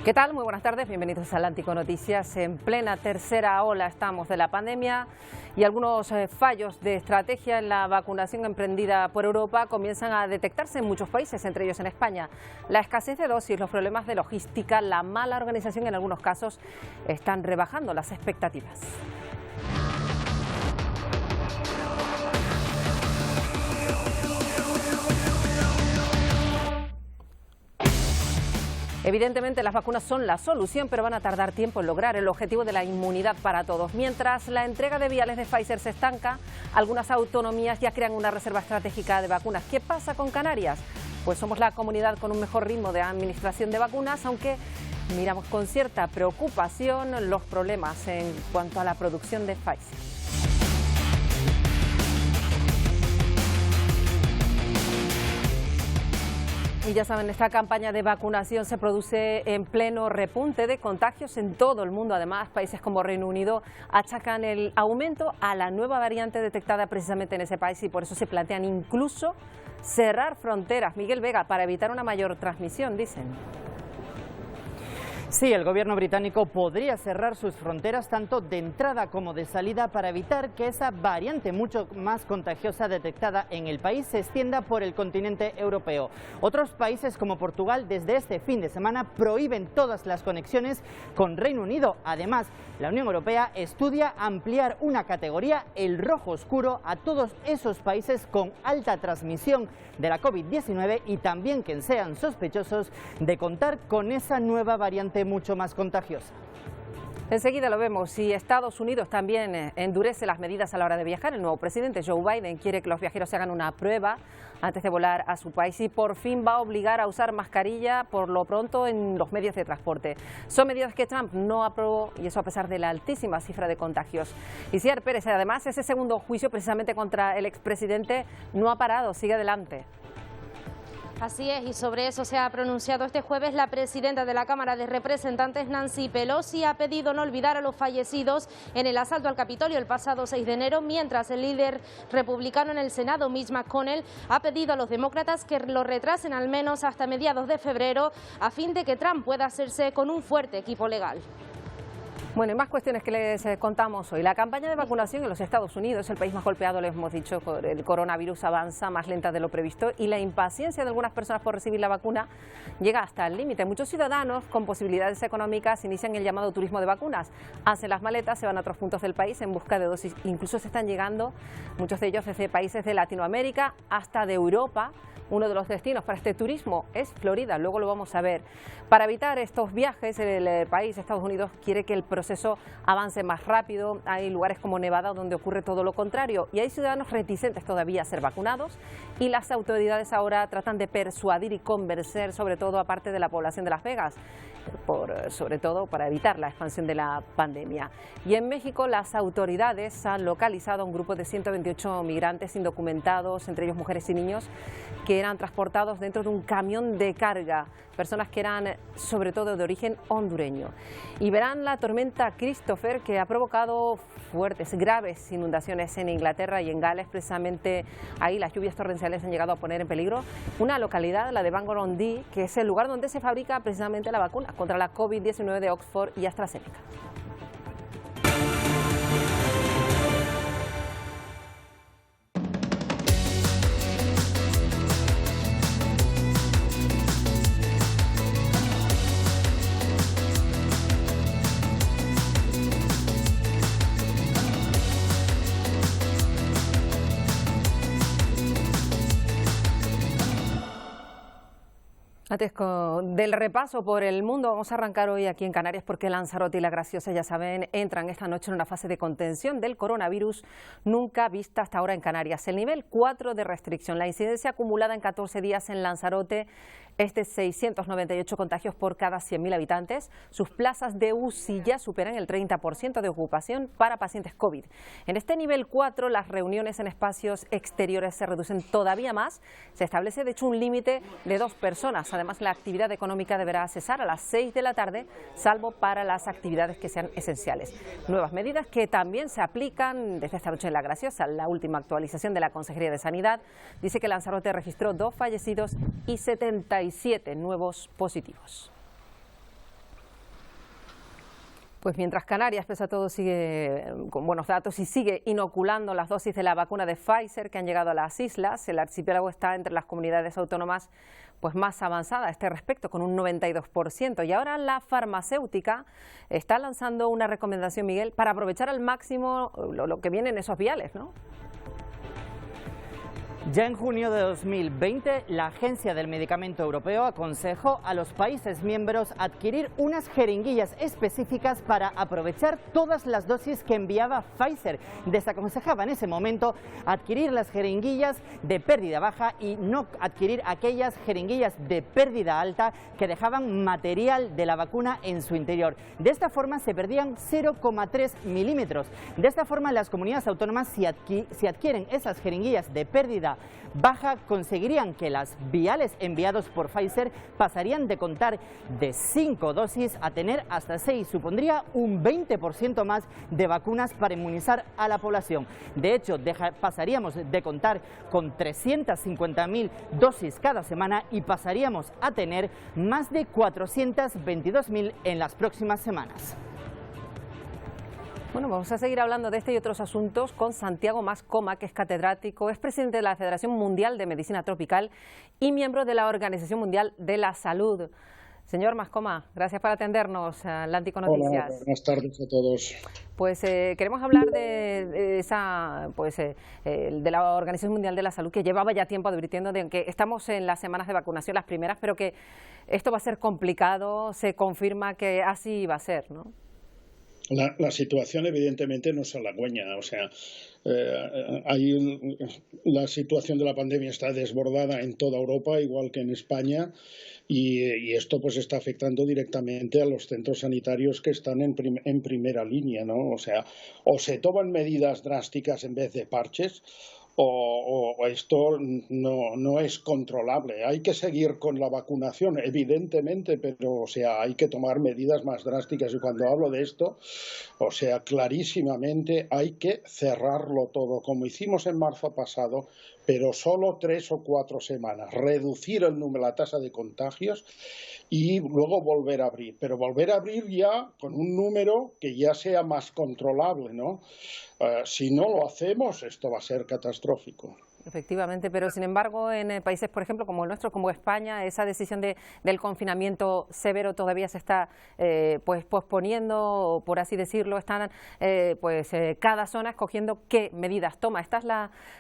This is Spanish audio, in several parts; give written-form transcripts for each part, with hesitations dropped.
¿Qué tal? Muy buenas tardes, bienvenidos a Atlántico Noticias. En plena tercera ola estamos de la pandemia y algunos fallos de estrategia en la vacunación emprendida por Europa comienzan a detectarse en muchos países, entre ellos en España. La escasez de dosis, los problemas de logística, la mala organización en algunos casos están rebajando las expectativas. Evidentemente las vacunas son la solución, pero van a tardar tiempo en lograr el objetivo de la inmunidad para todos. Mientras la entrega de viales de Pfizer se estanca, algunas autonomías ya crean una reserva estratégica de vacunas. ¿Qué pasa con Canarias? Pues somos la comunidad con un mejor ritmo de administración de vacunas, aunque miramos con cierta preocupación los problemas en cuanto a la producción de Pfizer. Y ya saben, esta campaña de vacunación se produce en pleno repunte de contagios en todo el mundo. Además, países como Reino Unido achacan el aumento a la nueva variante detectada precisamente en ese país y por eso se plantean incluso cerrar fronteras. Miguel Vega, para evitar una mayor transmisión, dicen. Sí, el gobierno británico podría cerrar sus fronteras tanto de entrada como de salida para evitar que esa variante mucho más contagiosa detectada en el país se extienda por el continente europeo. Otros países como Portugal desde este fin de semana prohíben todas las conexiones con Reino Unido. Además, la Unión Europea estudia ampliar una categoría, el rojo oscuro, a todos esos países con alta transmisión de la COVID-19 y también que sean sospechosos de contar con esa nueva variante mucho más contagiosa. Enseguida lo vemos. Y Estados Unidos también endurece las medidas a la hora de viajar. El nuevo presidente Joe Biden quiere que los viajeros se hagan una prueba antes de volar a su país y por fin va a obligar a usar mascarilla por lo pronto en los medios de transporte. Son medidas que Trump no aprobó y eso a pesar de la altísima cifra de contagios. Isier Pérez, además, ese segundo juicio precisamente contra el expresidente no ha parado, sigue adelante. Así es, y sobre eso se ha pronunciado este jueves la presidenta de la Cámara de Representantes, Nancy Pelosi, ha pedido no olvidar a los fallecidos en el asalto al Capitolio el pasado 6 de enero, mientras el líder republicano en el Senado, Mitch McConnell, ha pedido a los demócratas que lo retrasen al menos hasta mediados de febrero a fin de que Trump pueda hacerse con un fuerte equipo legal. Bueno, y más cuestiones que les contamos hoy. La campaña de vacunación en los Estados Unidos, el país más golpeado, les hemos dicho, por el coronavirus, avanza más lenta de lo previsto y la impaciencia de algunas personas por recibir la vacuna llega hasta el límite. Muchos ciudadanos con posibilidades económicas inician el llamado turismo de vacunas. Hacen las maletas, se van a otros puntos del país en busca de dosis. Incluso se están llegando, muchos de ellos desde países de Latinoamérica hasta de Europa. Uno de los destinos para este turismo es Florida, luego lo vamos a ver. Para evitar estos viajes, el país, Estados Unidos, quiere que el proceso avance más rápido. Hay lugares como Nevada donde ocurre todo lo contrario y hay ciudadanos reticentes todavía a ser vacunados y las autoridades ahora tratan de persuadir y convencer sobre todo a parte de la población de Las Vegas, sobre todo para evitar la expansión de la pandemia. Y en México las autoridades han localizado a un grupo de 128 migrantes indocumentados, entre ellos mujeres y niños, que eran transportados dentro de un camión de carga, personas que eran sobre todo de origen hondureño. Y verán la tormenta Christopher, que ha provocado fuertes, graves inundaciones en Inglaterra y en Gales. Precisamente ahí las lluvias torrenciales han llegado a poner en peligro una localidad, la de Bangor-on-Dee, que es el lugar donde se fabrica precisamente la vacuna contra la COVID-19 de Oxford y AstraZeneca. Antes del repaso por el mundo, vamos a arrancar hoy aquí en Canarias porque Lanzarote y La Graciosa, ya saben, entran esta noche en una fase de contención del coronavirus nunca vista hasta ahora en Canarias. El nivel 4 de restricción, la incidencia acumulada en 14 días en Lanzarote es de 698 contagios por cada 100.000 habitantes. Sus plazas de UCI ya superan el 30% de ocupación para pacientes COVID. En este nivel 4, las reuniones en espacios exteriores se reducen todavía más. Se establece, de hecho, un límite de 2 personas. Además, la actividad económica deberá cesar a las 6 de la tarde, salvo para las actividades que sean esenciales. Nuevas medidas que también se aplican desde esta noche en La Graciosa. La última actualización de la Consejería de Sanidad dice que Lanzarote registró 2 fallecidos y 77 nuevos positivos. Pues mientras Canarias, pese a todo, sigue con buenos datos y sigue inoculando las dosis de la vacuna de Pfizer que han llegado a las islas, el archipiélago está entre las comunidades autónomas pues más avanzada a este respecto, con un 92%. Y ahora la farmacéutica está lanzando una recomendación, Miguel, para aprovechar al máximo lo que viene en esos viales, ¿no? Ya en junio de 2020, la Agencia del Medicamento Europeo aconsejó a los países miembros adquirir unas jeringuillas específicas para aprovechar todas las dosis que enviaba Pfizer. Desaconsejaba en ese momento adquirir las jeringuillas de pérdida baja y no adquirir aquellas jeringuillas de pérdida alta que dejaban material de la vacuna en su interior. De esta forma se perdían 0,3 milímetros. De esta forma las comunidades autónomas, si adquieren esas jeringuillas de pérdida baja, conseguirían que las viales enviados por Pfizer pasarían de contar de 5 dosis a tener hasta 6. Supondría un 20% más de vacunas para inmunizar a la población. De hecho, pasaríamos de contar con 350.000 dosis cada semana y pasaríamos a tener más de 422.000 en las próximas semanas. Bueno, vamos a seguir hablando de este y otros asuntos con Santiago Mascoma, que es catedrático, es presidente de la Federación Mundial de Medicina Tropical y miembro de la Organización Mundial de la Salud. Señor Mascoma, gracias por atendernos a Atlántico Noticias. Hola, buenas tardes a todos. Pues queremos hablar de la Organización Mundial de la Salud, que llevaba ya tiempo advirtiendo de que estamos en las semanas de vacunación, las primeras, pero que esto va a ser complicado. Se confirma que así va a ser, ¿no? La situación evidentemente no es halagüeña, o sea, la situación de la pandemia está desbordada en toda Europa, igual que en España, y esto pues está afectando directamente a los centros sanitarios que están en primera línea, ¿no? O sea, o se toman medidas drásticas en vez de parches, o esto no es controlable. Hay que seguir con la vacunación, evidentemente, pero o sea, hay que tomar medidas más drásticas. Y cuando hablo de esto, o sea, clarísimamente hay que cerrarlo todo, como hicimos en marzo pasado, pero solo 3 o 4 semanas, reducir la tasa de contagios y luego volver a abrir, pero volver a abrir ya con un número que ya sea más controlable, ¿no? Si no lo hacemos, esto va a ser catastrófico. Efectivamente, pero sin embargo en países, por ejemplo, como el nuestro, como España, esa decisión del confinamiento severo todavía se está pues posponiendo, por así decirlo. Están cada zona escogiendo qué medidas toma. ¿Esta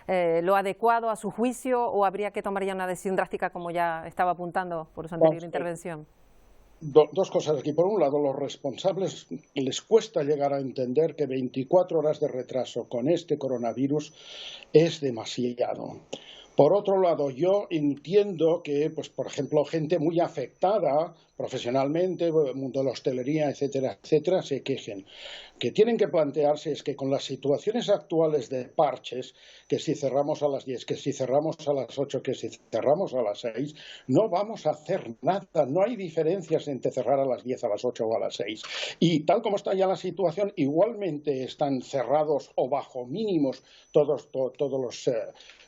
es lo adecuado a su juicio o habría que tomar ya una decisión drástica, como ya estaba apuntando por su anterior intervención? Dos cosas aquí. Por un lado, los responsables les cuesta llegar a entender que 24 horas de retraso con este coronavirus es demasiado. Por otro lado, yo entiendo que, pues, por ejemplo, gente muy afectada profesionalmente, el mundo de la hostelería, etcétera, etcétera, se quejen. Que tienen que plantearse es que con las situaciones actuales de parches, que si cerramos a las 10, que si cerramos a las 8, que si cerramos a las 6, no vamos a hacer nada. No hay diferencias entre cerrar a las 10, a las 8 o a las 6. Y tal como está ya la situación, igualmente están cerrados o bajo mínimos todos los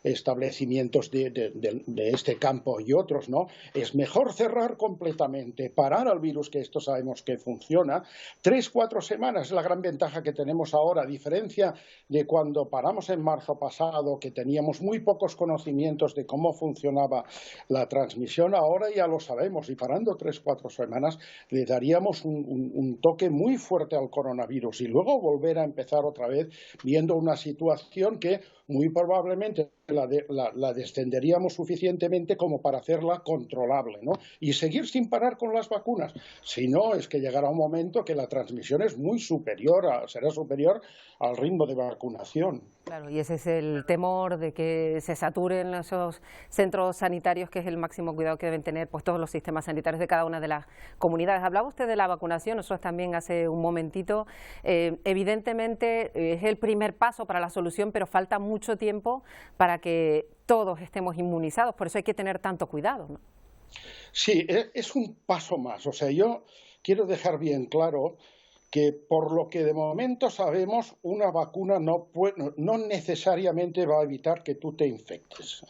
establecimientos de este campo y otros, ¿no? Es mejor cerrar completamente, parar al virus, que esto sabemos que funciona. 3, 4 semanas es la gran ventaja que tenemos ahora, a diferencia de cuando paramos en marzo pasado, que teníamos muy pocos conocimientos de cómo funcionaba la transmisión. Ahora ya lo sabemos, y parando 3, 4 semanas le daríamos un toque muy fuerte al coronavirus, y luego volver a empezar otra vez viendo una situación que muy probablemente la descenderíamos suficientemente como para hacerla controlable, ¿no? Y seguir sin parar con las vacunas. Si no, es que llegará un momento que la transmisión es muy será superior al ritmo de vacunación. Claro, y ese es el temor de que se saturen esos centros sanitarios, que es el máximo cuidado que deben tener pues todos los sistemas sanitarios de cada una de las comunidades. Hablaba usted de la vacunación, nosotros también hace un momentito. Evidentemente es el primer paso para la solución, pero falta mucho tiempo para que todos estemos inmunizados, por eso hay que tener tanto cuidado, ¿no? Sí, es un paso más. O sea, yo quiero dejar bien claro que por lo que de momento sabemos, una vacuna no necesariamente va a evitar que tú te infectes.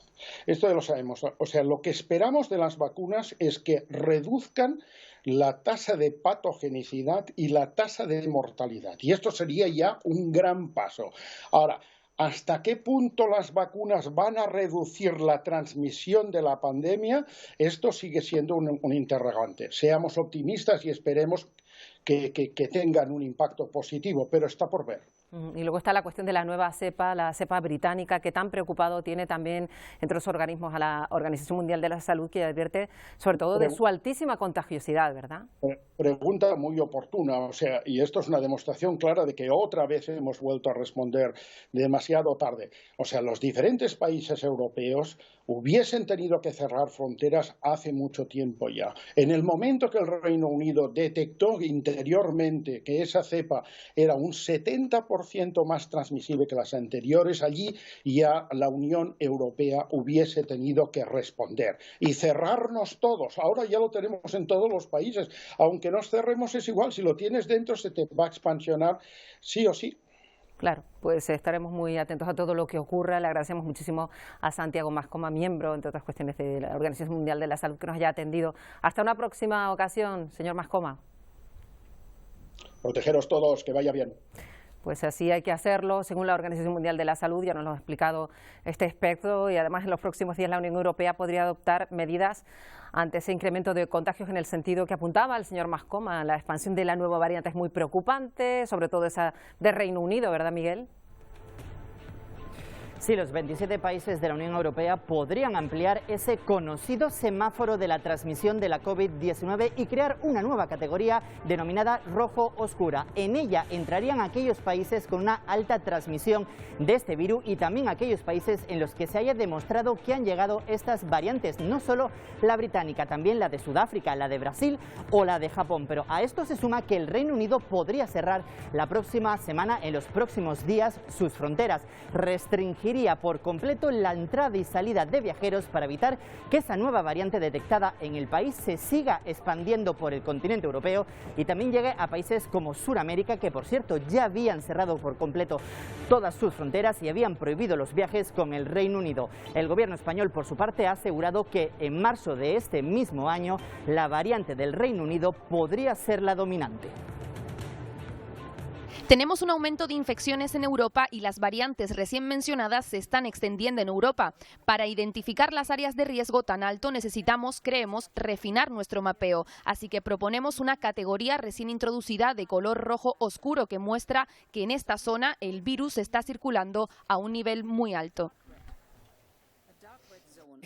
Esto ya lo sabemos. O sea, lo que esperamos de las vacunas es que reduzcan la tasa de patogenicidad y la tasa de mortalidad. Y esto sería ya un gran paso. Ahora, ¿hasta qué punto las vacunas van a reducir la transmisión de la pandemia? Esto sigue siendo un interrogante. Seamos optimistas y esperemos que tengan un impacto positivo, pero está por ver. Y luego está la cuestión de la nueva cepa, la cepa británica, que tan preocupado tiene también entre los organismos a la Organización Mundial de la Salud, que advierte sobre todo de su altísima contagiosidad, ¿verdad? Pregunta muy oportuna, o sea, y esto es una demostración clara de que otra vez hemos vuelto a responder demasiado tarde. O sea, los diferentes países europeos hubiesen tenido que cerrar fronteras hace mucho tiempo ya. En el momento que el Reino Unido detectó interiormente que esa cepa era un 70% más transmisible que las anteriores, allí ya la Unión Europea hubiese tenido que responder y cerrarnos todos. Ahora ya lo tenemos en todos los países. Aunque nos cerremos es igual, si lo tienes dentro se te va a expansionar sí o sí. Claro, pues estaremos muy atentos a todo lo que ocurra. Le agradecemos muchísimo a Santiago Mascoma, miembro, entre otras cuestiones, de la Organización Mundial de la Salud, que nos haya atendido. Hasta una próxima ocasión, señor Mascoma. Protegeros todos, que vaya bien. Pues así hay que hacerlo, según la Organización Mundial de la Salud, ya nos lo ha explicado este experto, y además en los próximos días la Unión Europea podría adoptar medidas ante ese incremento de contagios en el sentido que apuntaba el señor Mascoma. La expansión de la nueva variante es muy preocupante, sobre todo esa de Reino Unido, ¿verdad, Miguel? Sí, los 27 países de la Unión Europea podrían ampliar ese conocido semáforo de la transmisión de la COVID-19 y crear una nueva categoría denominada rojo oscura. En ella entrarían aquellos países con una alta transmisión de este virus y también aquellos países en los que se haya demostrado que han llegado estas variantes, no solo la británica, también la de Sudáfrica, la de Brasil o la de Japón. Pero a esto se suma que el Reino Unido podría cerrar la próxima semana, en los próximos días, sus fronteras. Restringiría por completo la entrada y salida de viajeros para evitar que esa nueva variante detectada en el país se siga expandiendo por el continente europeo y también llegue a países como Sudamérica, que por cierto ya habían cerrado por completo todas sus fronteras y habían prohibido los viajes con el Reino Unido. El gobierno español, por su parte, ha asegurado que en marzo de este mismo año la variante del Reino Unido podría ser la dominante. Tenemos un aumento de infecciones en Europa y las variantes recién mencionadas se están extendiendo en Europa. Para identificar las áreas de riesgo tan alto necesitamos, creemos, refinar nuestro mapeo. Así que proponemos una categoría recién introducida de color rojo oscuro que muestra que en esta zona el virus está circulando a un nivel muy alto.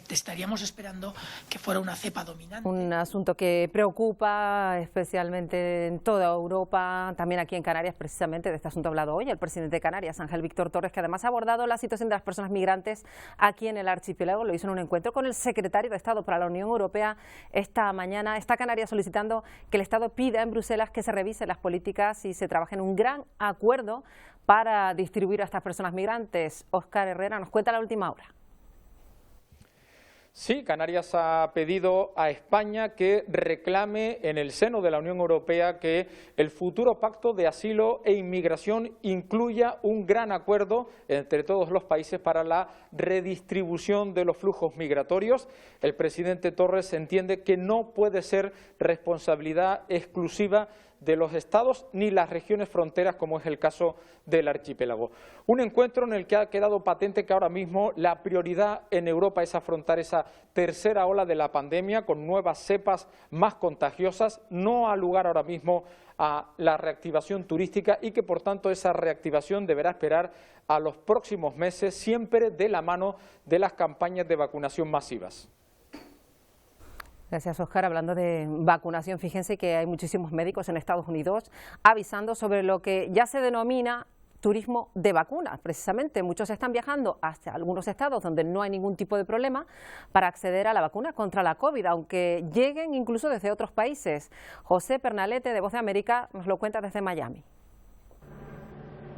Estaríamos esperando que fuera una cepa dominante. Un asunto que preocupa especialmente en toda Europa, también aquí en Canarias. Precisamente de este asunto ha hablado hoy el presidente de Canarias, Ángel Víctor Torres, que además ha abordado la situación de las personas migrantes aquí en el archipiélago. Lo hizo en un encuentro con el secretario de Estado para la Unión Europea esta mañana. Está Canarias solicitando que el Estado pida en Bruselas que se revisen las políticas y se trabaje en un gran acuerdo para distribuir a estas personas migrantes. Óscar Herrera nos cuenta la última hora. Sí, Canarias ha pedido a España que reclame en el seno de la Unión Europea que el futuro pacto de asilo e inmigración incluya un gran acuerdo entre todos los países para la redistribución de los flujos migratorios. El presidente Torres entiende que no puede ser responsabilidad exclusiva de los estados ni las regiones fronteras, como es el caso del archipiélago. Un encuentro en el que ha quedado patente que ahora mismo la prioridad en Europa es afrontar esa tercera ola de la pandemia con nuevas cepas más contagiosas. No ha lugar ahora mismo a la reactivación turística y que por tanto esa reactivación deberá esperar a los próximos meses, siempre de la mano de las campañas de vacunación masivas. Gracias, Óscar. Hablando de vacunación, fíjense que hay muchísimos médicos en Estados Unidos avisando sobre lo que ya se denomina turismo de vacunas. Precisamente, muchos están viajando hasta algunos estados donde no hay ningún tipo de problema para acceder a la vacuna contra la COVID, aunque lleguen incluso desde otros países. José Pernalete, de Voz de América, nos lo cuenta desde Miami.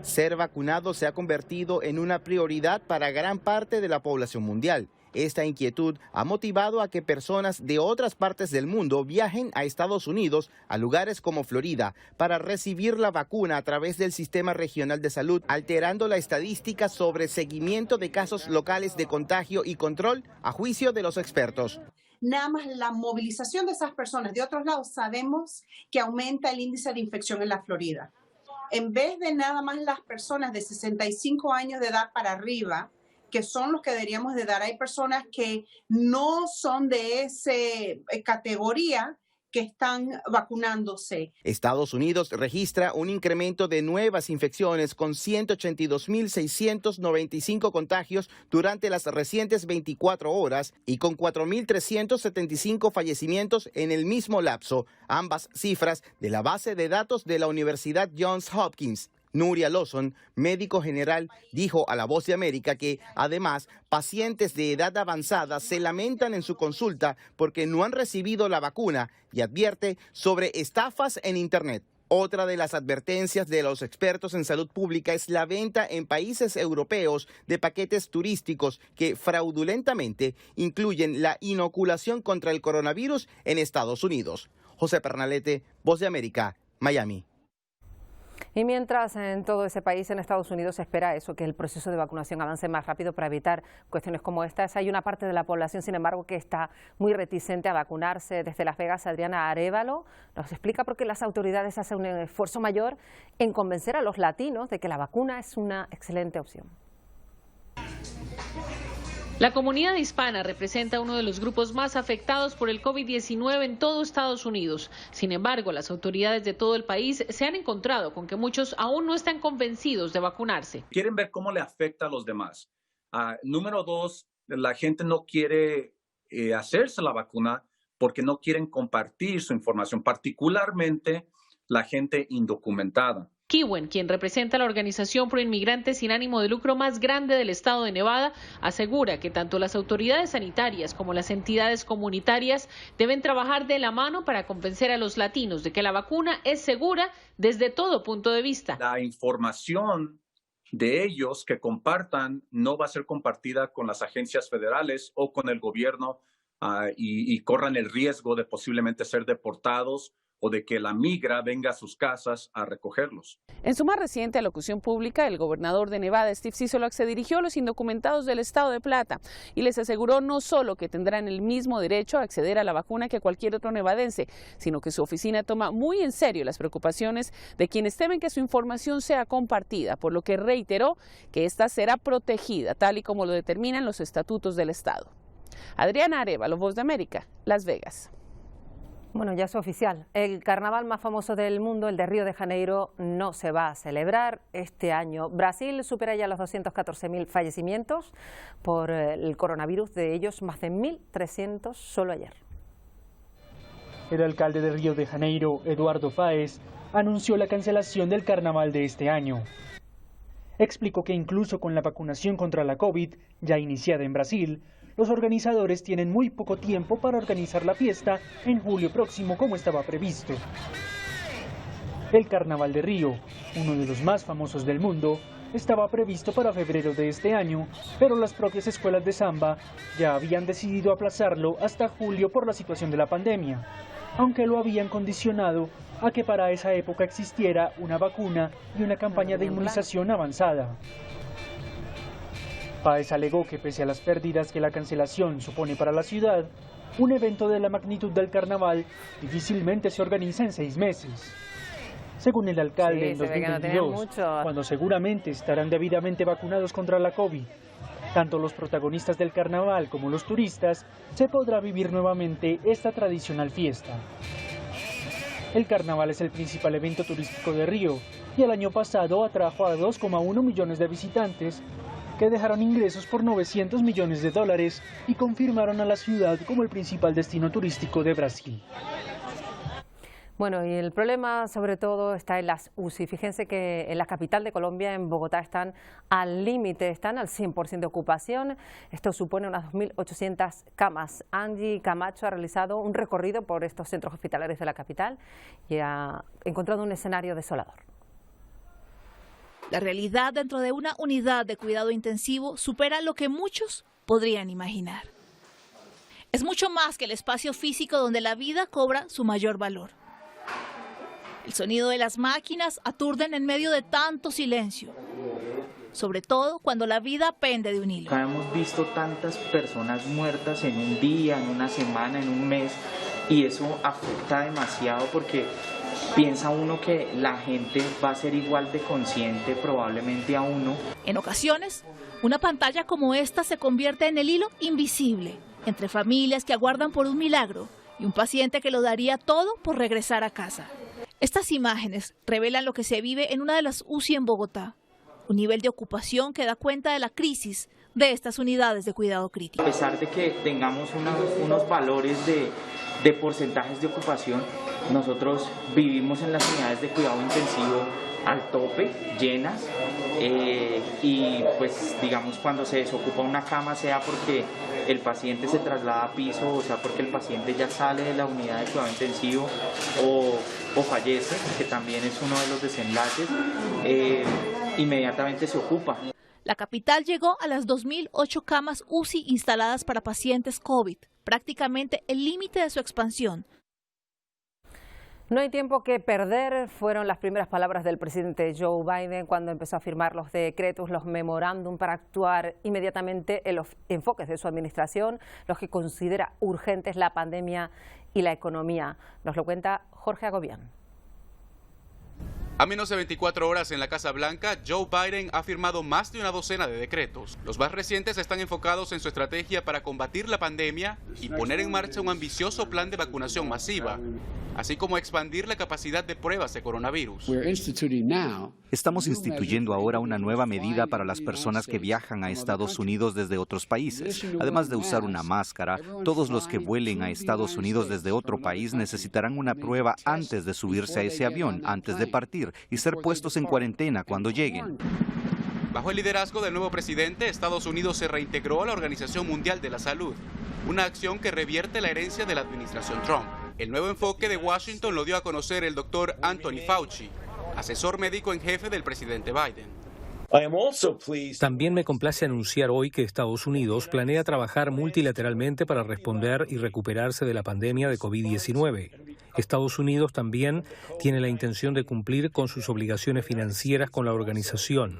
Ser vacunado se ha convertido en una prioridad para gran parte de la población mundial. Esta inquietud ha motivado a que personas de otras partes del mundo viajen a Estados Unidos, a lugares como Florida, para recibir la vacuna a través del Sistema Regional de Salud, alterando la estadística sobre seguimiento de casos locales de contagio y control, a juicio de los expertos. nada más la movilización de esas personas de otros lados, sabemos que aumenta el índice de infección en la Florida. En vez de nada más las personas de 65 años de edad para arriba, que son los que deberíamos de dar, hay personas que no son de esa categoría que están vacunándose. Estados Unidos registra un incremento de nuevas infecciones con 182.695 contagios durante las recientes 24 horas y con 4.375 fallecimientos en el mismo lapso, ambas cifras de la base de datos de la Universidad Johns Hopkins. Nuria Lawson, médico general, dijo a La Voz de América que, además, pacientes de edad avanzada se lamentan en su consulta porque no han recibido la vacuna y advierte sobre estafas en Internet. Otra de las advertencias de los expertos en salud pública es la venta en países europeos de paquetes turísticos que fraudulentamente incluyen la inoculación contra el coronavirus en Estados Unidos. José Pernalete, Voz de América, Miami. Y mientras en todo ese país, en Estados Unidos, se espera eso, que el proceso de vacunación avance más rápido para evitar cuestiones como estas, hay una parte de la población, sin embargo, que está muy reticente a vacunarse. Desde Las Vegas, Adriana Arévalo nos explica por qué las autoridades hacen un esfuerzo mayor en convencer a los latinos de que la vacuna es una excelente opción. La comunidad hispana representa uno de los grupos más afectados por el COVID-19 en todo Estados Unidos. Sin embargo, las autoridades de todo el país se han encontrado con que muchos aún no están convencidos de vacunarse. Quieren ver cómo le afecta a los demás. Número 2, la gente no quiere hacerse la vacuna porque no quieren compartir su información, particularmente la gente indocumentada. Kiwen, quien representa la organización pro inmigrantes sin ánimo de lucro más grande del estado de Nevada, asegura que tanto las autoridades sanitarias como las entidades comunitarias deben trabajar de la mano para convencer a los latinos de que la vacuna es segura desde todo punto de vista. La información de ellos que compartan no va a ser compartida con las agencias federales o con el gobierno y corran el riesgo de posiblemente ser deportados o de que la migra venga a sus casas a recogerlos. En su más reciente alocución pública, el gobernador de Nevada, Steve Sisolak, se dirigió a los indocumentados del estado de Plata y les aseguró no solo que tendrán el mismo derecho a acceder a la vacuna que cualquier otro nevadense, sino que su oficina toma muy en serio las preocupaciones de quienes temen que su información sea compartida, por lo que reiteró que esta será protegida, tal y como lo determinan los estatutos del estado. Adriana Arévalo, Voz de América, Las Vegas. Bueno, ya es oficial. El carnaval más famoso del mundo, el de Río de Janeiro, no se va a celebrar este año. Brasil supera ya los 214.000 fallecimientos por el coronavirus, de ellos más de 1.300 solo ayer. El alcalde de Río de Janeiro, Eduardo Paes, anunció la cancelación del carnaval de este año. Explicó que incluso con la vacunación contra la COVID, ya iniciada en Brasil, los organizadores tienen muy poco tiempo para organizar la fiesta en julio próximo como estaba previsto. El Carnaval de Río, uno de los más famosos del mundo, estaba previsto para febrero de este año, pero las propias escuelas de samba ya habían decidido aplazarlo hasta julio por la situación de la pandemia, aunque lo habían condicionado a que para esa época existiera una vacuna y una campaña de inmunización avanzada. Paes alegó que pese a las pérdidas que la cancelación supone para la ciudad, un evento de la magnitud del carnaval difícilmente se organiza en 6 meses. Según el alcalde, en 2022, cuando seguramente estarán debidamente vacunados contra la COVID, tanto los protagonistas del carnaval como los turistas, se podrá vivir nuevamente esta tradicional fiesta. El carnaval es el principal evento turístico de Río y el año pasado atrajo a 2,1 millones de visitantes, que dejaron ingresos por $900 millones y confirmaron a la ciudad como el principal destino turístico de Brasil. Bueno, y el problema sobre todo está en las UCI. Fíjense que en la capital de Colombia, en Bogotá, están al límite, están al 100% de ocupación. Esto supone unas 2.800 camas. Angie Camacho ha realizado un recorrido por estos centros hospitalarios de la capital y ha encontrado un escenario desolador. La realidad dentro de una unidad de cuidado intensivo supera lo que muchos podrían imaginar. Es mucho más que el espacio físico donde la vida cobra su mayor valor. El sonido de las máquinas aturden en medio de tanto silencio. sobre todo cuando la vida pende de un hilo. Hemos visto tantas personas muertas en un día, en una semana, en un mes, y eso afecta demasiado porque piensa uno que la gente va a ser igual de consciente probablemente a uno. En ocasiones, una pantalla como esta se convierte en el hilo invisible entre familias que aguardan por un milagro y un paciente que lo daría todo por regresar a casa. Estas imágenes revelan lo que se vive en una de las UCI en Bogotá, un nivel de ocupación que da cuenta de la crisis de estas unidades de cuidado crítico. A pesar de que tengamos unos valores de porcentajes de ocupación, nosotros vivimos en las unidades de cuidado intensivo al tope, llenas, y pues digamos cuando se desocupa una cama, sea porque el paciente se traslada a piso, o sea porque el paciente ya sale de la unidad de cuidado intensivo o fallece, que también es uno de los desenlaces, inmediatamente se ocupa. La capital llegó a las 2.008 camas UCI instaladas para pacientes COVID, prácticamente el límite de su expansión. No hay tiempo que perder, fueron las primeras palabras del presidente Joe Biden cuando empezó a firmar los decretos, los memorándum para actuar inmediatamente en los enfoques de su administración, los que considera urgentes la pandemia y la economía. Nos lo cuenta Jorge Agobián. A menos de 24 horas en la Casa Blanca, Joe Biden ha firmado más de una docena de decretos. Los más recientes están enfocados en su estrategia para combatir la pandemia y poner en marcha un ambicioso plan de vacunación masiva, así como expandir la capacidad de pruebas de coronavirus. Estamos instituyendo ahora una nueva medida para las personas que viajan a Estados Unidos desde otros países. Además de usar una máscara, todos los que vuelen a Estados Unidos desde otro país necesitarán una prueba antes de subirse a ese avión, antes de partir, y ser puestos en cuarentena cuando lleguen. Bajo el liderazgo del nuevo presidente, Estados Unidos se reintegró a la Organización Mundial de la Salud, una acción que revierte la herencia de la administración Trump. El nuevo enfoque de Washington lo dio a conocer el doctor Anthony Fauci, asesor médico en jefe del presidente Biden. También me complace anunciar hoy que Estados Unidos planea trabajar multilateralmente para responder y recuperarse de la pandemia de COVID-19. Estados Unidos también tiene la intención de cumplir con sus obligaciones financieras con la organización.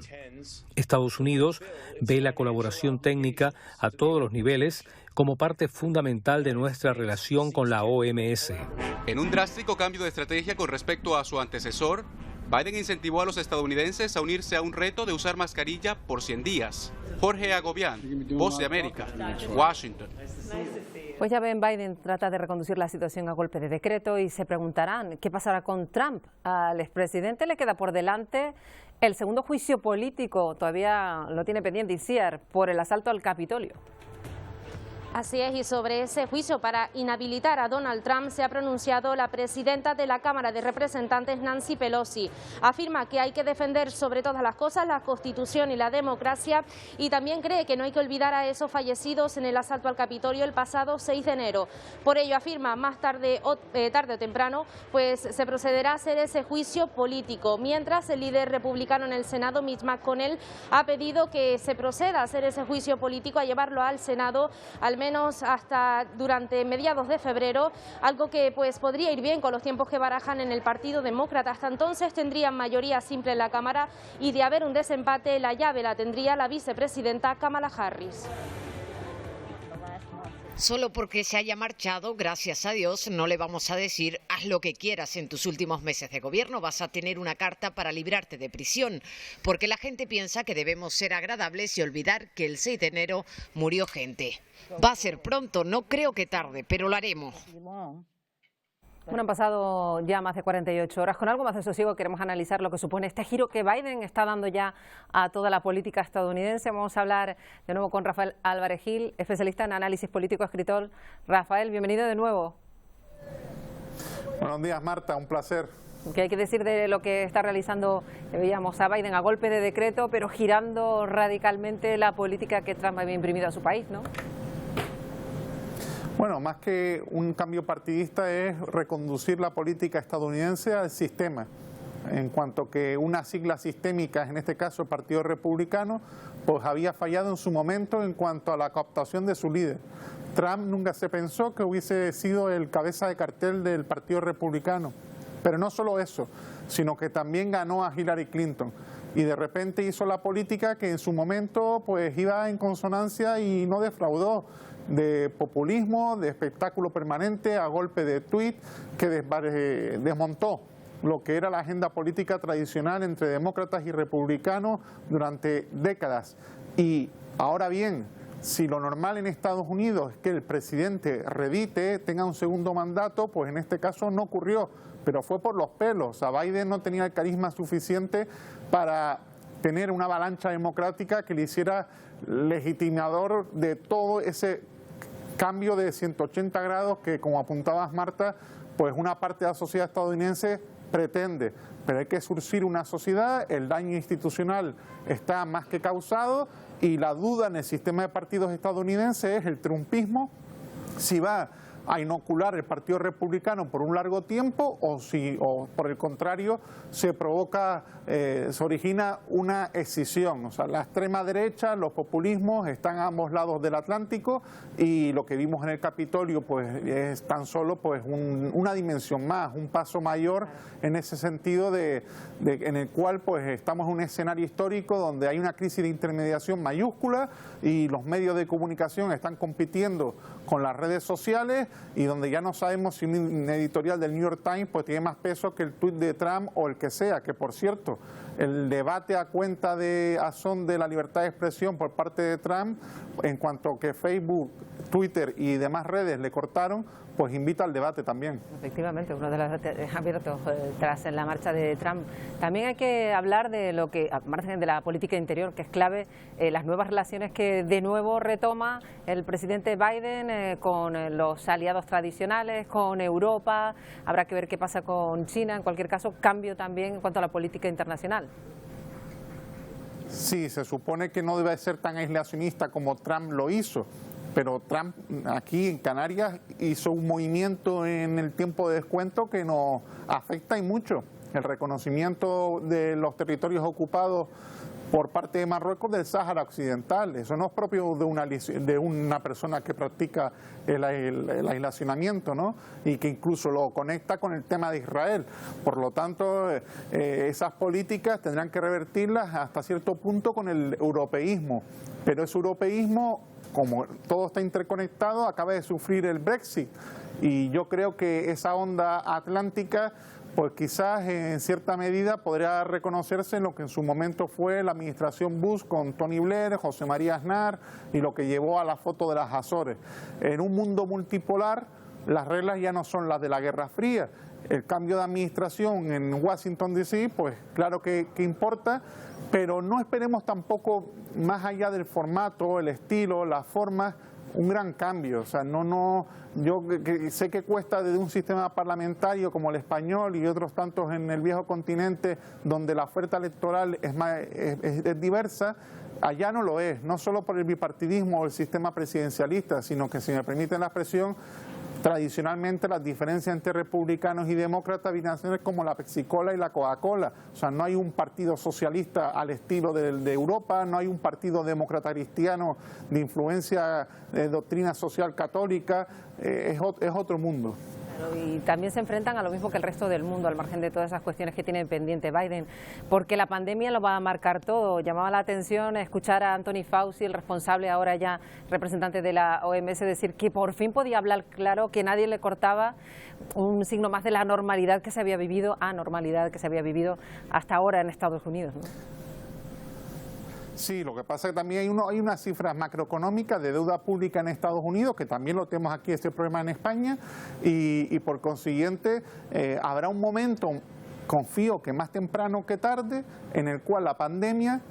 Estados Unidos ve la colaboración técnica a todos los niveles como parte fundamental de nuestra relación con la OMS. En un drástico cambio de estrategia con respecto a su antecesor, Biden incentivó a los estadounidenses a unirse a un reto de usar mascarilla por 100 días. Jorge Agobián, Voz de América, Washington. Pues ya ven, Biden trata de reconducir la situación a golpe de decreto y se preguntarán qué pasará con Trump. Al expresidente le queda por delante el segundo juicio político, todavía lo tiene pendiente Isiar, por el asalto al Capitolio. Así es, y sobre ese juicio para inhabilitar a Donald Trump se ha pronunciado la presidenta de la Cámara de Representantes, Nancy Pelosi. Afirma que hay que defender sobre todas las cosas la Constitución y la democracia y también cree que no hay que olvidar a esos fallecidos en el asalto al Capitolio el pasado 6 de enero. Por ello afirma más tarde o temprano pues se procederá a hacer ese juicio político, mientras el líder republicano en el Senado, Mitch McConnell, ha pedido que se proceda a hacer ese juicio político, a llevarlo al Senado al menos hasta durante mediados de febrero, algo que pues podría ir bien con los tiempos que barajan en el Partido Demócrata. Hasta entonces tendrían mayoría simple en la Cámara y de haber un desempate la llave la tendría la vicepresidenta Kamala Harris. Solo porque se haya marchado, gracias a Dios, no le vamos a decir haz lo que quieras en tus últimos meses de gobierno, vas a tener una carta para librarte de prisión, porque la gente piensa que debemos ser agradables y olvidar que el 6 de enero murió gente. Va a ser pronto, no creo que tarde, pero lo haremos. Bueno, han pasado ya más de 48 horas. Con algo más de sosiego queremos analizar lo que supone este giro que Biden está dando ya a toda la política estadounidense. Vamos a hablar de nuevo con Rafael Álvarez Gil, especialista en análisis político, escritor. Rafael, bienvenido de nuevo. Buenos días, Marta, un placer. ¿Qué hay que decir de lo que está realizando? Veíamos a Biden a golpe de decreto, pero girando radicalmente la política que Trump había imprimido a su país, ¿no? Bueno, más que un cambio partidista es reconducir la política estadounidense al sistema, en cuanto que unas siglas sistémicas, en este caso el Partido Republicano, pues había fallado en su momento en cuanto a la cooptación de su líder. Trump nunca se pensó que hubiese sido el cabeza de cartel del Partido Republicano, pero no solo eso, sino que también ganó a Hillary Clinton. y de repente hizo la política que en su momento pues iba en consonancia y no defraudó, de populismo, de espectáculo permanente a golpe de tuit que desmontó lo que era la agenda política tradicional entre demócratas y republicanos durante décadas. Y ahora bien, si lo normal en Estados Unidos es que el presidente redite, tenga un segundo mandato, pues en este caso no ocurrió, pero fue por los pelos. O sea, Biden no tenía el carisma suficiente para tener una avalancha democrática que le hiciera legitimador de todo ese cambio de 180 grados que, como apuntabas, Marta, pues una parte de la sociedad estadounidense pretende. Pero hay que surcir una sociedad, el daño institucional está más que causado y la duda en el sistema de partidos estadounidense es el trumpismo, si va a inocular el Partido Republicano por un largo tiempo o por el contrario se origina una escisión. O sea, la extrema derecha, los populismos están a ambos lados del Atlántico y lo que vimos en el Capitolio pues es tan solo pues una dimensión más, un paso mayor en ese sentido en el cual pues estamos en un escenario histórico donde hay una crisis de intermediación mayúscula y los medios de comunicación están compitiendo con las redes sociales y donde ya no sabemos si un editorial del New York Times pues tiene más peso que el tuit de Trump o el que sea, que por cierto, el debate a cuenta de son de la libertad de expresión por parte de Trump, en cuanto que Facebook, Twitter y demás redes le cortaron, pues invita al debate también. Efectivamente, uno de los abiertos tras la marcha de Trump. También hay que hablar de lo que, al margen de la política interior, que es clave, las nuevas relaciones que de nuevo retoma el presidente Biden con los aliados tradicionales, con Europa. Habrá que ver qué pasa con China. En cualquier caso, cambio también en cuanto a la política internacional. Sí, se supone que no debe ser tan aislacionista como Trump lo hizo. Pero Trump aquí en Canarias hizo un movimiento en el tiempo de descuento que nos afecta y mucho. El reconocimiento de los territorios ocupados por parte de Marruecos del Sáhara Occidental. Eso no es propio de una persona que practica el aislacionamiento, ¿no? Y que incluso lo conecta con el tema de Israel. Por lo tanto, esas políticas tendrán que revertirlas hasta cierto punto con el europeísmo. Pero ese europeísmo, como todo está interconectado, acaba de sufrir el Brexit y yo creo que esa onda atlántica pues quizás en cierta medida podría reconocerse en lo que en su momento fue la administración Bush con Tony Blair, José María Aznar y lo que llevó a la foto de las Azores. En un mundo multipolar las reglas ya no son las de la Guerra Fría. El cambio de administración en Washington DC, pues claro que importa, pero no esperemos tampoco, más allá del formato, el estilo, las formas, un gran cambio. O sea, yo sé que cuesta desde un sistema parlamentario como el español y otros tantos en el viejo continente, donde la oferta electoral es diversa, allá no lo es, no solo por el bipartidismo o el sistema presidencialista, sino que, si me permiten la expresión, tradicionalmente las diferencias entre republicanos y demócratas vienen a ser como la Pepsi-Cola y la Coca-Cola. O sea, no hay un partido socialista al estilo de Europa, no hay un partido demócrata cristiano de influencia de doctrina social católica, es otro mundo. Y también se enfrentan a lo mismo que el resto del mundo, al margen de todas esas cuestiones que tiene pendiente Biden, porque la pandemia lo va a marcar todo. Llamaba la atención escuchar a Anthony Fauci, el responsable ahora ya representante de la OMS, decir que por fin podía hablar claro, que nadie le cortaba, un signo más de la normalidad que se había vivido, anormalidad que se había vivido hasta ahora en Estados Unidos, ¿no? Sí, lo que pasa es que también hay unas cifras macroeconómicas de deuda pública en Estados Unidos, que también lo tenemos aquí, este problema en España, y por consiguiente habrá un momento, confío que más temprano que tarde, en el cual la pandemia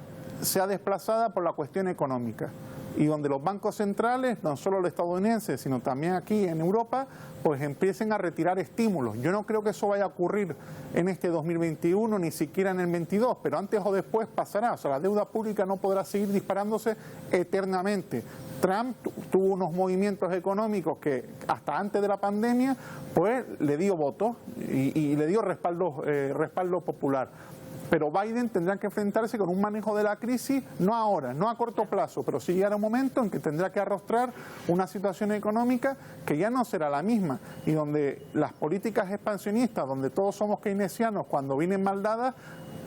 sea desplazada por la cuestión económica y donde los bancos centrales, no solo los estadounidenses, sino también aquí en Europa, pues empiecen a retirar estímulos. Yo no creo que eso vaya a ocurrir en este 2021, ni siquiera en el 22, pero antes o después pasará. O sea, la deuda pública no podrá seguir disparándose eternamente. Trump tuvo unos movimientos económicos que hasta antes de la pandemia, pues le dio votos y le dio respaldo popular. Pero Biden tendrá que enfrentarse con un manejo de la crisis, no ahora, no a corto plazo, pero sí llegará un momento en que tendrá que arrostrar una situación económica que ya no será la misma y donde las políticas expansionistas, donde todos somos keynesianos, cuando vienen mal dadas,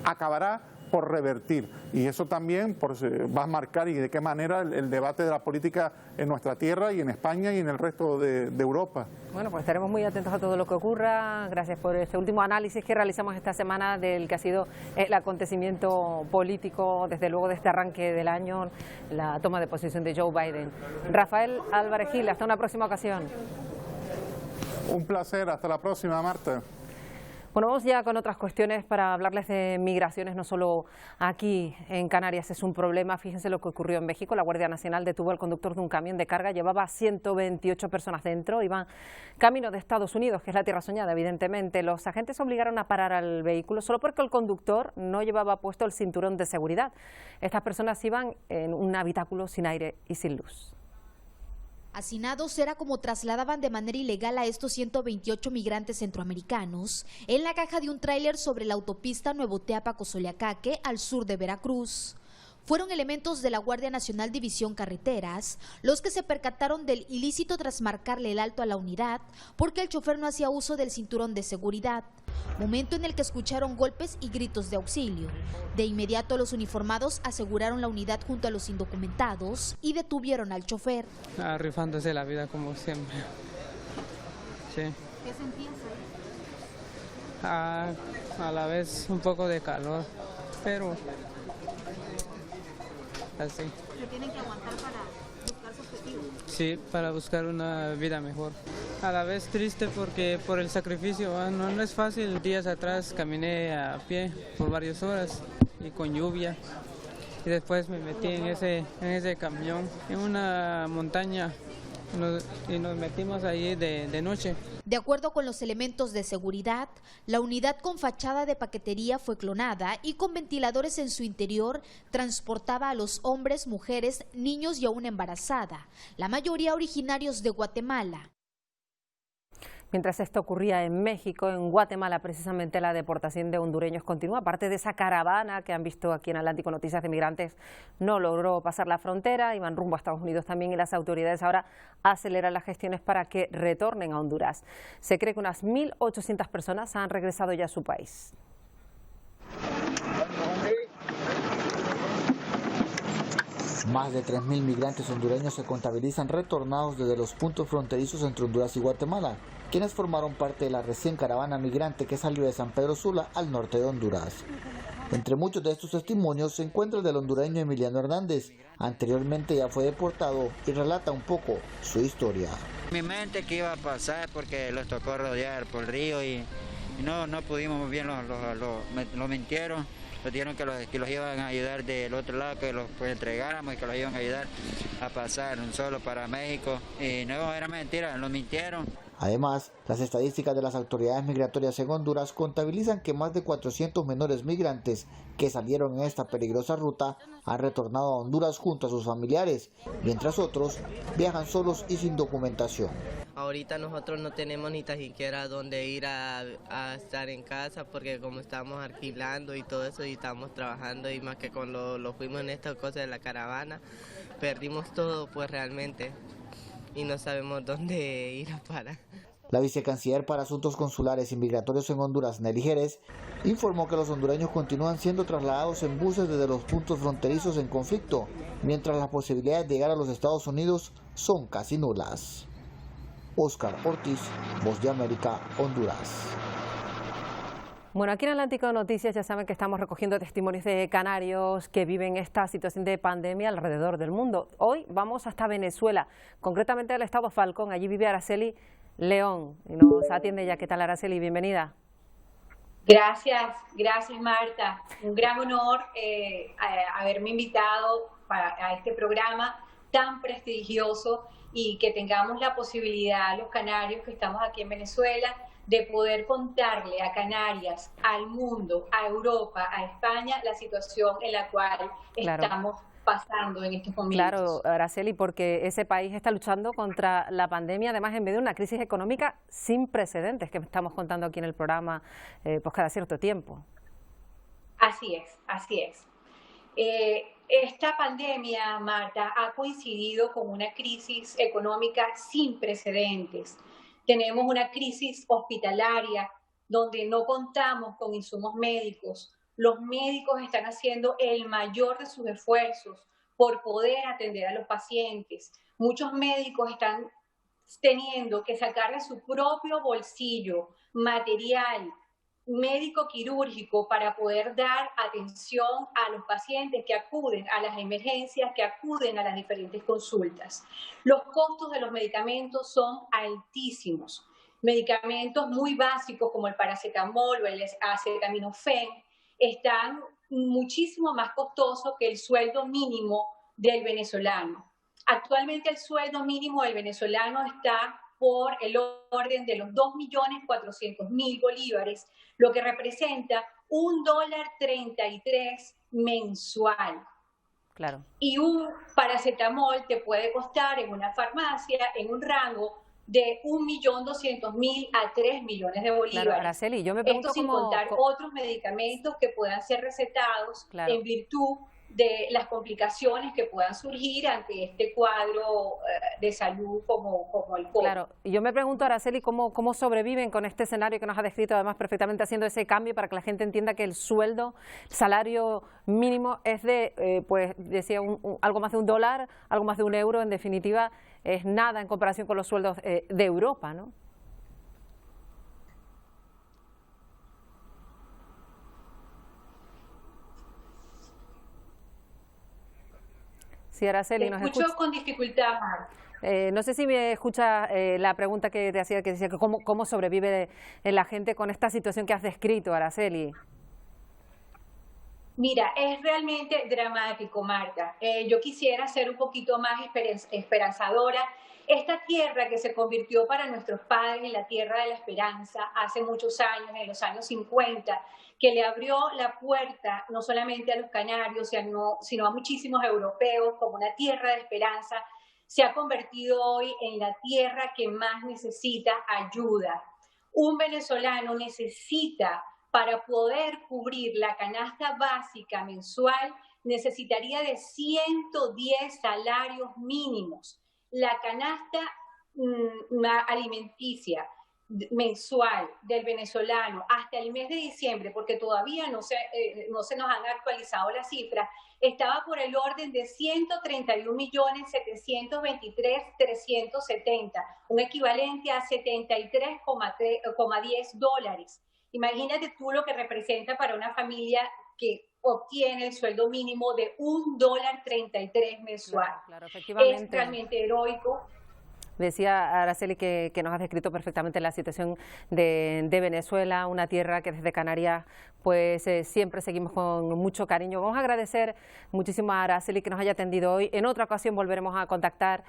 acabará por revertir. Y eso también va a marcar y de qué manera el debate de la política en nuestra tierra y en España y en el resto de Europa. Bueno, pues estaremos muy atentos a todo lo que ocurra. Gracias por este último análisis que realizamos esta semana del que ha sido el acontecimiento político, desde luego de este arranque del año, la toma de posesión de Joe Biden. Rafael Álvarez Gil, hasta una próxima ocasión. Un placer, hasta la próxima, Marta. Bueno, vamos ya con otras cuestiones para hablarles de migraciones, no solo aquí en Canarias es un problema. Fíjense lo que ocurrió en México. La Guardia Nacional detuvo al conductor de un camión de carga, llevaba 128 personas dentro, iban camino de Estados Unidos, que es la tierra soñada, evidentemente. Los agentes obligaron a parar al vehículo solo porque el conductor no llevaba puesto el cinturón de seguridad. Estas personas iban en un habitáculo sin aire y sin luz. Hacinados era como trasladaban de manera ilegal a estos 128 migrantes centroamericanos en la caja de un tráiler sobre la autopista Nuevo Teapa-Cosoleacaque al sur de Veracruz. Fueron elementos de la Guardia Nacional División Carreteras los que se percataron del ilícito tras marcarle el alto a la unidad porque el chofer no hacía uso del cinturón de seguridad, momento en el que escucharon golpes y gritos de auxilio. De inmediato los uniformados aseguraron la unidad junto a los indocumentados y detuvieron al chofer. Rifándose la vida como siempre. Sí. ¿Qué sentías ahí? A la vez un poco de calor, pero así. ¿Se tienen que aguantar para buscar su objetivo? Sí, para buscar una vida mejor. A la vez triste porque por el sacrificio, no es fácil. Días atrás caminé a pie por varias horas y con lluvia. Y después me metí en ese camión, en una montaña, y nos metimos ahí de noche. De acuerdo con los elementos de seguridad, la unidad con fachada de paquetería fue clonada y con ventiladores en su interior transportaba a los hombres, mujeres, niños y a una embarazada, la mayoría originarios de Guatemala. Mientras esto ocurría en México, en Guatemala precisamente la deportación de hondureños continúa. Aparte de esa caravana que han visto aquí en Atlántico Noticias de migrantes, no logró pasar la frontera, iban rumbo a Estados Unidos también y las autoridades ahora aceleran las gestiones para que retornen a Honduras. Se cree que unas 1.800 personas han regresado ya a su país. Más de 3.000 migrantes hondureños se contabilizan retornados desde los puntos fronterizos entre Honduras y Guatemala, quienes formaron parte de la recién caravana migrante que salió de San Pedro Sula al norte de Honduras. Entre muchos de estos testimonios se encuentra el del hondureño Emiliano Hernández. Anteriormente ya fue deportado y relata un poco su historia. Mi mente que iba a pasar porque los tocó rodear por el río y no pudimos bien, lo mintieron. Nos dijeron que los iban a ayudar del otro lado, que los entregáramos y que los iban a ayudar a pasar solo para México. Y no, era mentira, nos mintieron. Además, las estadísticas de las autoridades migratorias en Honduras contabilizan que más de 400 menores migrantes que salieron en esta peligrosa ruta han retornado a Honduras junto a sus familiares, mientras otros viajan solos y sin documentación. Ahorita nosotros no tenemos ni tan siquiera dónde ir a estar en casa porque como estamos alquilando y todo eso y estamos trabajando y más que cuando lo fuimos en esta cosa de la caravana, perdimos todo pues realmente y no sabemos dónde ir a parar. La vicecanciller para Asuntos Consulares y Migratorios en Honduras, Nelly Jerez, informó que los hondureños continúan siendo trasladados en buses desde los puntos fronterizos en conflicto, mientras las posibilidades de llegar a los Estados Unidos son casi nulas. Óscar Ortiz, Voz de América, Honduras. Bueno, aquí en Atlántico Noticias ya saben que estamos recogiendo testimonios de canarios que viven esta situación de pandemia alrededor del mundo. Hoy vamos hasta Venezuela, concretamente al estado Falcón. Allí vive Araceli León y nos atiende ya. ¿Qué tal, Araceli? Bienvenida. Gracias Marta. Un gran honor haberme invitado a este programa tan prestigioso y que tengamos la posibilidad, los canarios que estamos aquí en Venezuela, de poder contarle a Canarias, al mundo, a Europa, a España, la situación en la cual estamos pasando en estos momentos. Claro, Araceli, porque ese país está luchando contra la pandemia, además en medio de una crisis económica sin precedentes que estamos contando aquí en el programa pues cada cierto tiempo. Así es. Esta pandemia, Marta, ha coincidido con una crisis económica sin precedentes. Tenemos una crisis hospitalaria donde no contamos con insumos médicos, Los médicos están haciendo el mayor de sus esfuerzos por poder atender a los pacientes. Muchos médicos están teniendo que sacar de su propio bolsillo material médico quirúrgico para poder dar atención a los pacientes que acuden a las emergencias, que acuden a las diferentes consultas. Los costos de los medicamentos son altísimos. Medicamentos muy básicos como el paracetamol o el acetaminofén están muchísimo más costosos que el sueldo mínimo del venezolano. Actualmente el sueldo mínimo del venezolano está por el orden de los 2.400.000 bolívares, lo que representa $1.33 mensual. Claro. Y un paracetamol te puede costar en una farmacia en un rango de 1.200.000 a 3 millones de bolívares. Claro, Araceli, yo me pregunto esto sin contar otros medicamentos que puedan ser recetados en virtud de las complicaciones que puedan surgir ante este cuadro de salud como el COVID. Claro, y yo me pregunto, Araceli, ¿cómo sobreviven con este escenario que nos ha descrito además perfectamente, haciendo ese cambio para que la gente entienda que el sueldo, el salario mínimo es de, pues decía, algo más de $1, algo más de €1, en definitiva, es nada en comparación con los sueldos de Europa, ¿no? Sí, Araceli, nos escucho con dificultad, Mar. No sé si me escucha la pregunta que te hacía, que decía que cómo sobrevive la gente con esta situación que has descrito, Araceli. Mira, es realmente dramático, Marta. Yo quisiera ser un poquito más esperanzadora. Esta tierra que se convirtió para nuestros padres en la tierra de la esperanza hace muchos años, en los años 50, que le abrió la puerta no solamente a los canarios, sino a muchísimos europeos como una tierra de esperanza, se ha convertido hoy en la tierra que más necesita ayuda. Un venezolano necesita, para poder cubrir la canasta básica mensual, necesitaría de 110 salarios mínimos. La canasta alimenticia mensual del venezolano hasta el mes de diciembre, porque todavía no se nos han actualizado las cifras, estaba por el orden de 131.723.370, un equivalente a $73,10. Imagínate tú lo que representa para una familia que obtiene el sueldo mínimo de $1.33 mensual. Claro, efectivamente. Es realmente heroico. Decía Araceli que nos has descrito perfectamente la situación de Venezuela, una tierra que desde Canarias pues siempre seguimos con mucho cariño. Vamos a agradecer muchísimo a Araceli que nos haya atendido hoy. En otra ocasión volveremos a contactar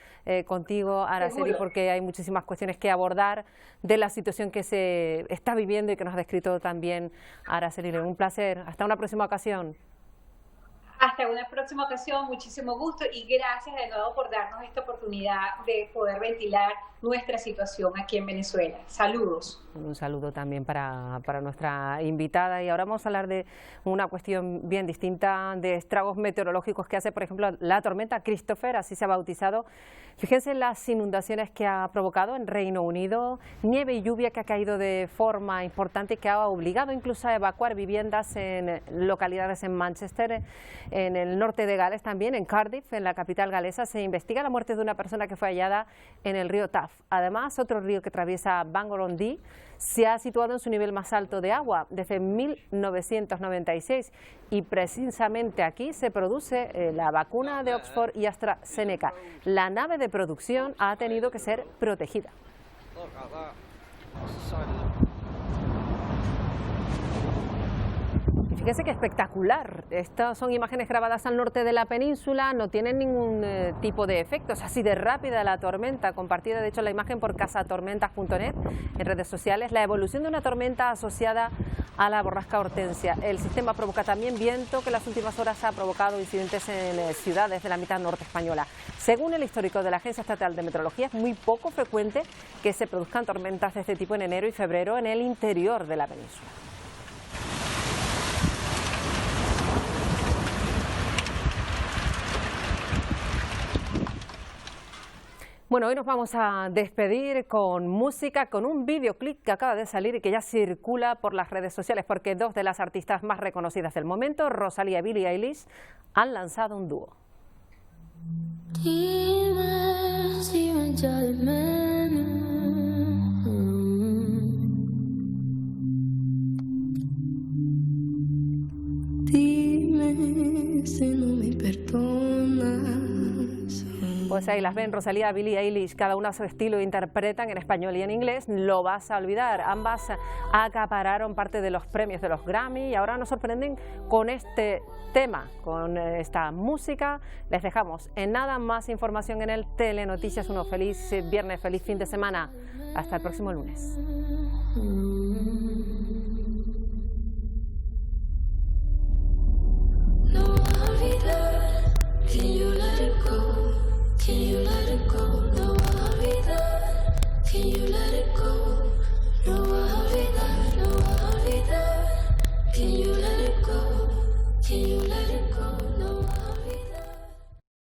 contigo, Araceli, porque hay muchísimas cuestiones que abordar de la situación que se está viviendo y que nos ha descrito también Araceli. Un placer. Hasta una próxima ocasión. Hasta una próxima ocasión, muchísimo gusto y gracias de nuevo por darnos esta oportunidad de poder ventilar nuestra situación aquí en Venezuela. Saludos. Un saludo también para nuestra invitada, y ahora vamos a hablar de una cuestión bien distinta, de estragos meteorológicos que hace, por ejemplo, la tormenta Christopher, así se ha bautizado. Fíjense en las inundaciones que ha provocado en Reino Unido, nieve y lluvia que ha caído de forma importante y que ha obligado incluso a evacuar viviendas en localidades en Manchester, en el norte de Gales también, en Cardiff, en la capital galesa. Se investiga la muerte de una persona que fue hallada en el río Taff. Además, otro río que atraviesa Bangor-on-Dee se ha situado en su nivel más alto de agua desde 1996 y precisamente aquí se produce la vacuna de Oxford y AstraZeneca. La nave de producción ha tenido que ser protegida. Fíjese qué espectacular. Estas son imágenes grabadas al norte de la península, no tienen ningún tipo de efectos. Así de rápida la tormenta, compartida de hecho la imagen por casatormentas.net en redes sociales. La evolución de una tormenta asociada a la borrasca Hortensia. El sistema provoca también viento que en las últimas horas ha provocado incidentes en ciudades de la mitad norte española. Según el histórico de la Agencia Estatal de Meteorología, es muy poco frecuente que se produzcan tormentas de este tipo en enero y febrero en el interior de la península. Bueno, hoy nos vamos a despedir con música, con un videoclip que acaba de salir y que ya circula por las redes sociales, porque dos de las artistas más reconocidas del momento, Rosalía y Billie Eilish, han lanzado un dúo. Dime si me echa de menos. Dime si no me perdonas. Pues ahí las ven, Rosalía y Billie Eilish, cada una a su estilo, interpretan en español y en inglés Lo vas a olvidar. Ambas acapararon parte de los premios de los Grammy y ahora nos sorprenden con este tema, con esta música. Les dejamos en nada más información en el Telenoticias. Uno feliz viernes, feliz fin de semana. Hasta el próximo lunes. No olvidar, can you let it go? Can you let it go? No olvidar, can you let it go?